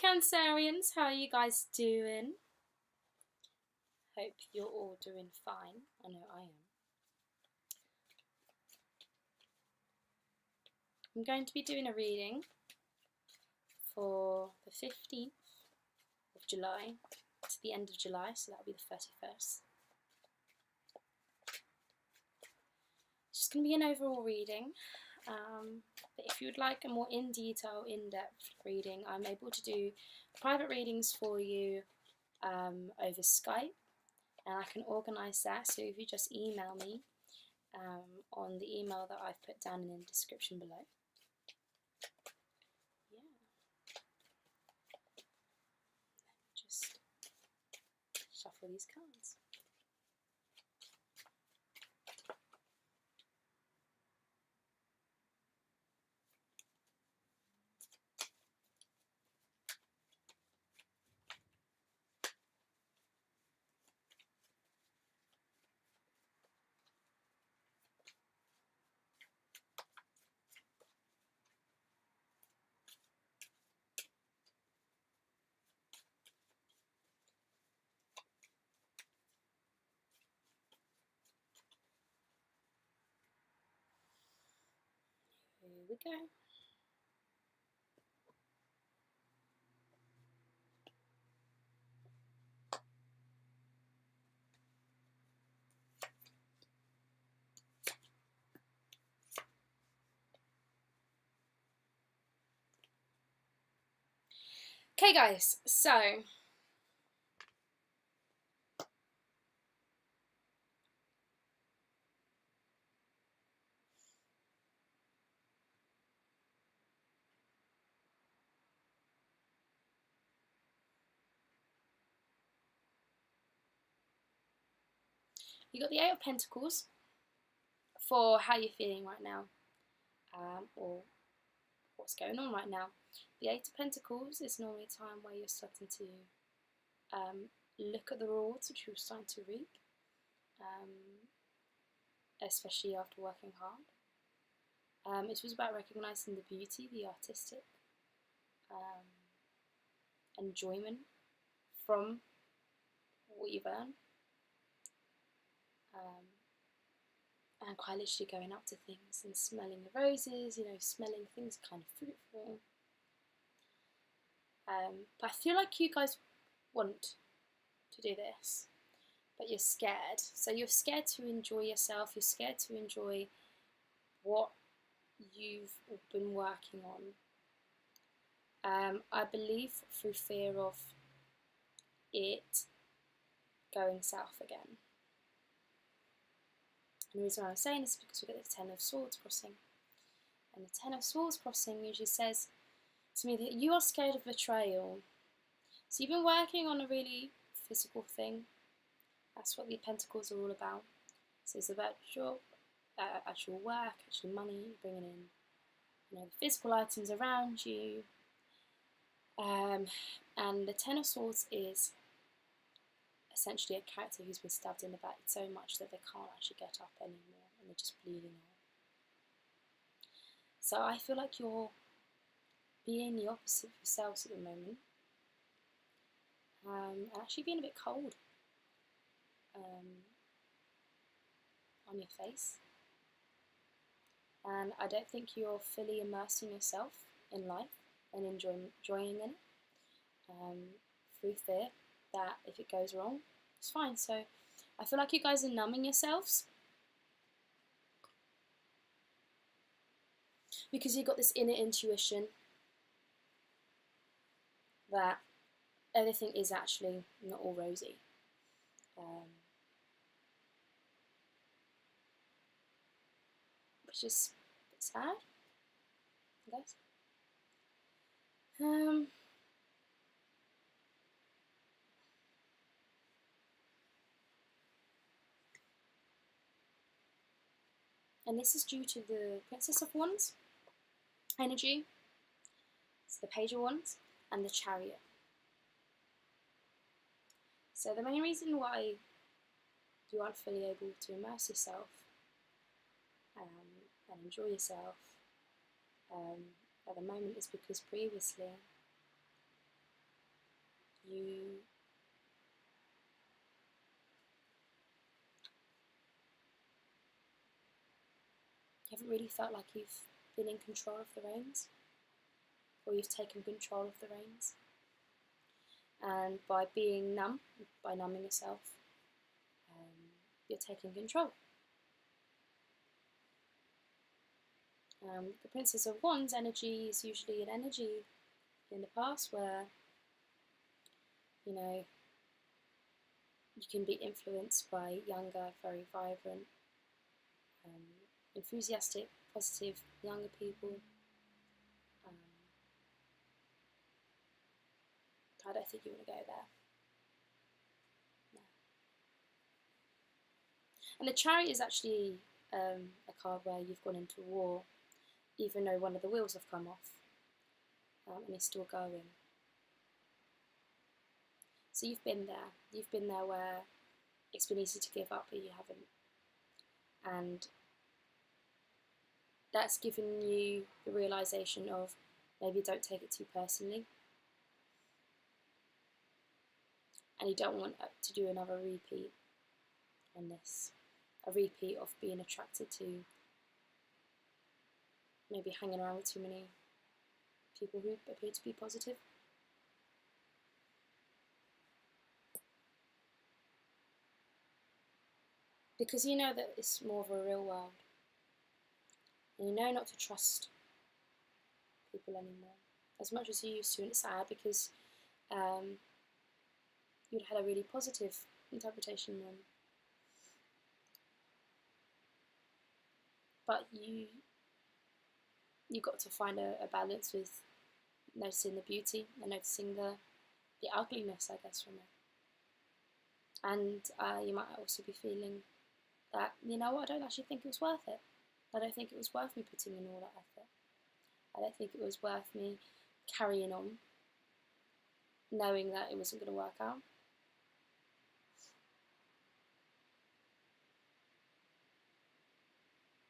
Cancerians, how are you guys doing? Hope you're all doing fine. I know I am. I'm going to be doing a reading for the 15th of July to the end of July, so that'll be the 31st. It's just going to be an overall reading, but if you would like a more in-detail, in-depth reading, I'm able to do private readings for you over Skype, and I can organise that. So if you just email me on the email that I've put down in the description below. Yeah. Just shuffle these cards. Here we go. Okay guys, so you got the Eight of Pentacles for how you're feeling right now, or what's going on right now. The Eight of Pentacles is normally a time where you're starting to look at the rewards which you're starting to reap, especially after working hard. It was about recognising the beauty, the artistic enjoyment from what you've earned, and quite literally going up to things and smelling the roses, you know, smelling things kind of fruitful. But I feel like you guys want to do this, but you're scared. So you're scared to enjoy yourself, you're scared to enjoy what you've been working on. I believe through fear of it going south again. And the reason why I'm saying this is because we get the Ten of Swords crossing. And the Ten of Swords crossing usually says to me that you are scared of betrayal. So you've been working on a really physical thing. That's what the Pentacles are all about. So it's about job, actual work, actual money, bringing in, you know, the physical items around you. And the Ten of Swords is essentially a character who's been stabbed in the back so much that they can't actually get up anymore and they're just bleeding out. So I feel like you're being the opposite of yourselves at the moment, and actually being a bit cold on your face. And I don't think you're fully immersing yourself in life and enjoying in it, through fear that if it goes wrong, it's fine. So I feel like you guys are numbing yourselves because you've got this inner intuition that everything is actually not all rosy. Which is a bit sad, I guess. And this is due to the Princess of Wands energy. It's the Page of Wands and the Chariot. So the main reason why you aren't fully able to immerse yourself and enjoy yourself at the moment is because previously haven't really felt like you've been in control of the reins, or you've taken control of the reins. And by being numb, by numbing yourself, you're taking control. The Princess of Wands energy is usually an energy in the past where, you know, you can be influenced by younger, very vibrant, enthusiastic, positive, younger people. I don't think you want to go there. No. And the Chariot is actually a card where you've gone into war, even though one of the wheels have come off, and it's still going. So you've been there. You've been there where it's been easy to give up, but you haven't. And that's given you the realisation of maybe don't take it too personally. And you don't want to do another repeat on this. A repeat of being attracted to maybe hanging around with too many people who appear to be positive. Because you know that it's more of a real world. And you know not to trust people anymore as much as you used to, and it's sad because you'd had a really positive interpretation on. But you got to find a balance with noticing the beauty and noticing the ugliness, I guess, from it. And you might also be feeling that, you know what, I don't actually think it was worth it. I don't think it was worth me putting in all that effort. I don't think it was worth me carrying on, knowing that it wasn't going to work out.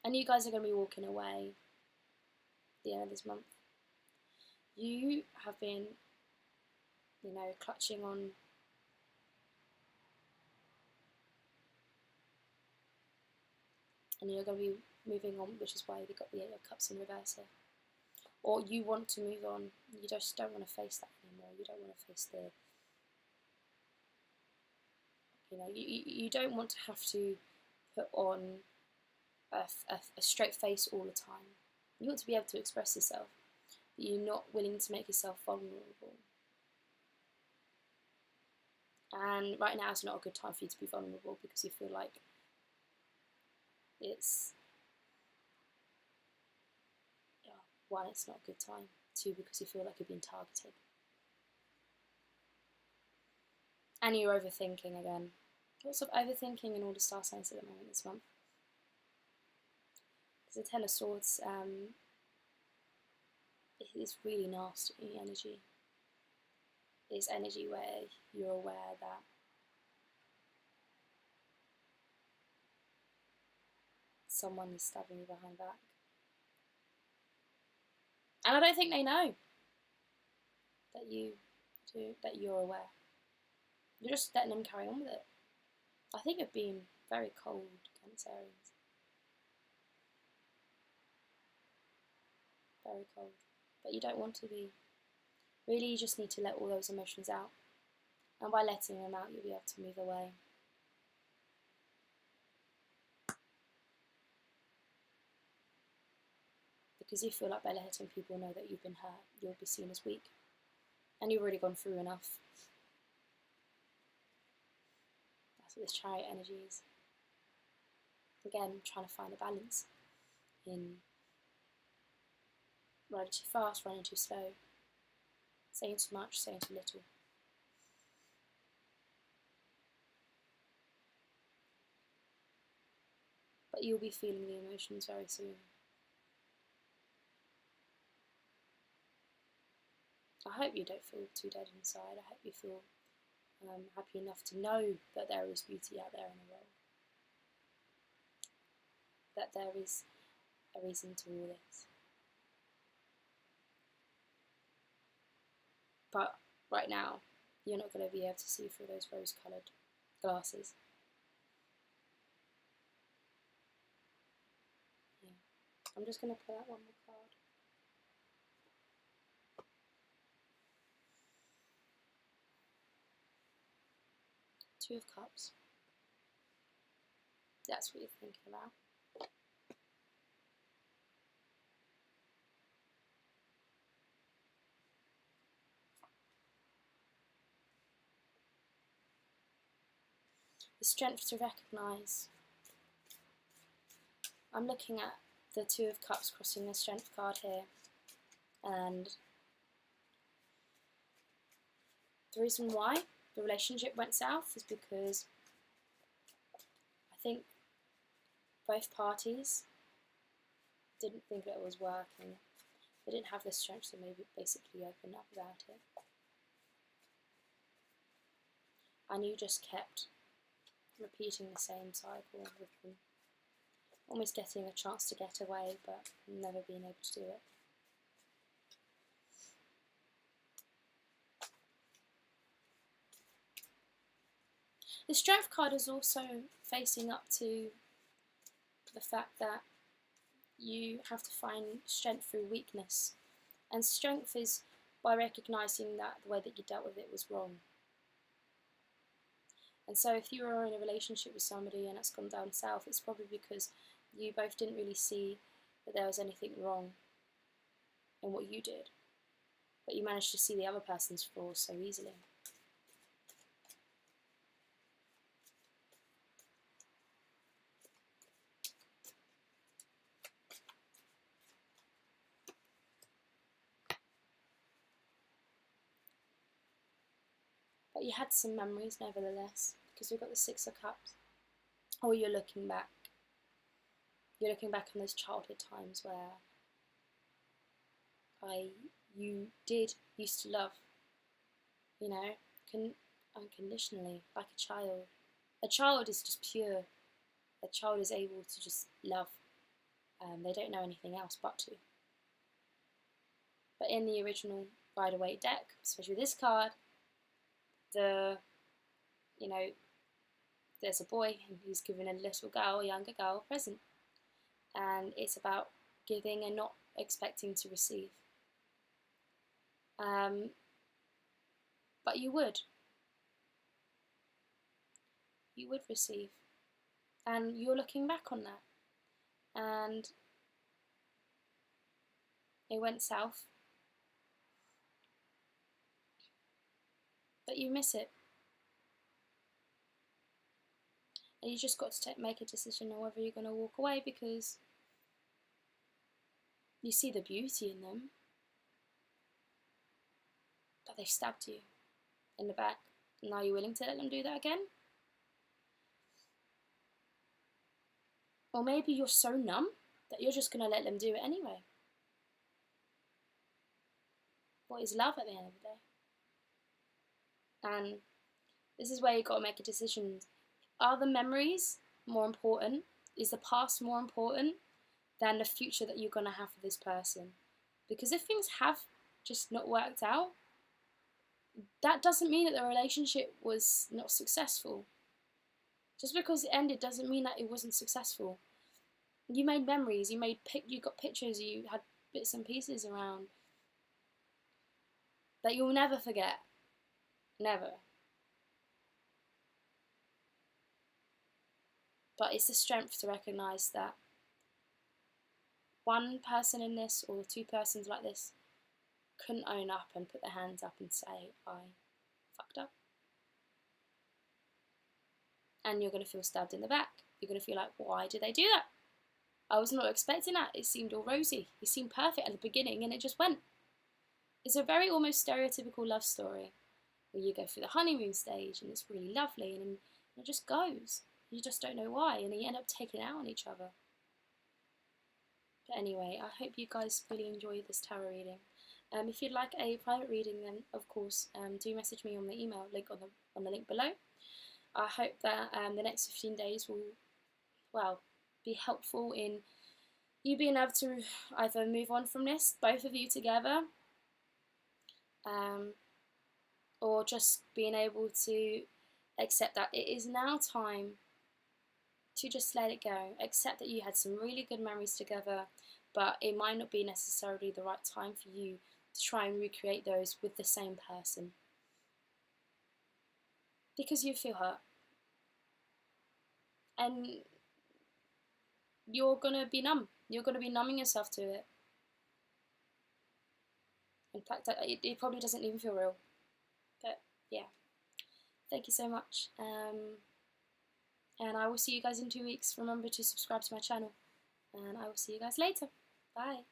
And you guys are going to be walking away at the end of this month. You have been, you know, clutching on and you're going to be moving on, which is why we got the Eight of Cups in reverse here. Or you want to move on, you just don't want to face that anymore. You don't want to face the, you know, you don't want to have to put on a straight face all the time. You want to be able to express yourself, but you're not willing to make yourself vulnerable. And right now is not a good time for you to be vulnerable because you feel like it's, yeah, one, it's not a good time. Two, because you feel like you're being targeted. And you're overthinking again. Lots of overthinking in all the star signs at the moment this month. Because the Ten of Swords is really nasty energy. It's energy where you're aware that someone is stabbing you behind back. And I don't think they know that you're aware. You're just letting them carry on with it. I think you're being very cold, Cancerians. Very cold. But you don't want to be. Really, you just need to let all those emotions out. And by letting them out, you'll be able to move away. Because you feel like by letting people know that you've been hurt, you'll be seen as weak. And you've already gone through enough. That's what this Chariot energy is. Again, trying to find a balance in running too fast, running too slow, saying too much, saying too little. But you'll be feeling the emotions very soon. I hope you don't feel too dead inside. I hope you feel happy enough to know that there is beauty out there in the world. That there is a reason to all this. But right now, you're not going to be able to see through those rose-coloured glasses. Yeah. I'm just going to pull out one more card. Two of Cups. That's what you're thinking about. The strength to recognise. I'm looking at the Two of Cups crossing the Strength card here, and the reason why the relationship went south is because I think both parties didn't think that it was working. They didn't have the strength to maybe basically open up about it. And you just kept repeating the same cycle with them. Almost getting a chance to get away, but never being able to do it. The Strength card is also facing up to the fact that you have to find strength through weakness. And strength is by recognising that the way that you dealt with it was wrong. And so if you are in a relationship with somebody and it's gone down south, it's probably because you both didn't really see that there was anything wrong in what you did. But you managed to see the other person's flaws so easily. But you had some memories nevertheless, because we've got the Six of Cups. Or you're looking back. You're looking back on those childhood times where you did used to love, you know, unconditionally, like a child. A child is just pure. A child is able to just love. They don't know anything else but to. But in the original Rider-Waite deck, especially this card, there's a boy and he's giving a little girl, a younger girl, a present. And it's about giving and not expecting to receive. But you would receive. And you're looking back on that. And it went south. But you miss it. And you just got to make a decision on whether you're going to walk away, because you see the beauty in them, but they've stabbed you in the back. And are you willing to let them do that again? Or maybe you're so numb that you're just going to let them do it anyway. What is love at the end of the day? And this is where you've got to make a decision. Are the memories more important? Is the past more important than the future that you're going to have with this person? Because if things have just not worked out, that doesn't mean that the relationship was not successful. Just because it ended doesn't mean that it wasn't successful. You made memories, you got pictures, you had bits and pieces around that you'll never forget. Never. But it's the strength to recognise that one person in this, or two persons like this, couldn't own up and put their hands up and say, I fucked up. And you're going to feel stabbed in the back. You're going to feel like, why did they do that? I was not expecting that. It seemed all rosy. It seemed perfect at the beginning and it just went. It's a very almost stereotypical love story where you go through the honeymoon stage and it's really lovely and it just goes. You just don't know why, and you end up taking it out on each other. But anyway, I hope you guys really enjoy this tarot reading. If you'd like a private reading, then of course do message me on the email link on the link below. I hope that the next 15 days will, be helpful in you being able to either move on from this, both of you together, or just being able to accept that it is now time to just let it go. Accept that you had some really good memories together, but it might not be necessarily the right time for you to try and recreate those with the same person, because you feel hurt and you're gonna be numb. You're gonna be numbing yourself to it. In fact, it probably doesn't even feel real. But yeah, thank you so much. And I will see you guys in 2 weeks. Remember to subscribe to my channel, and I will see you guys later. Bye.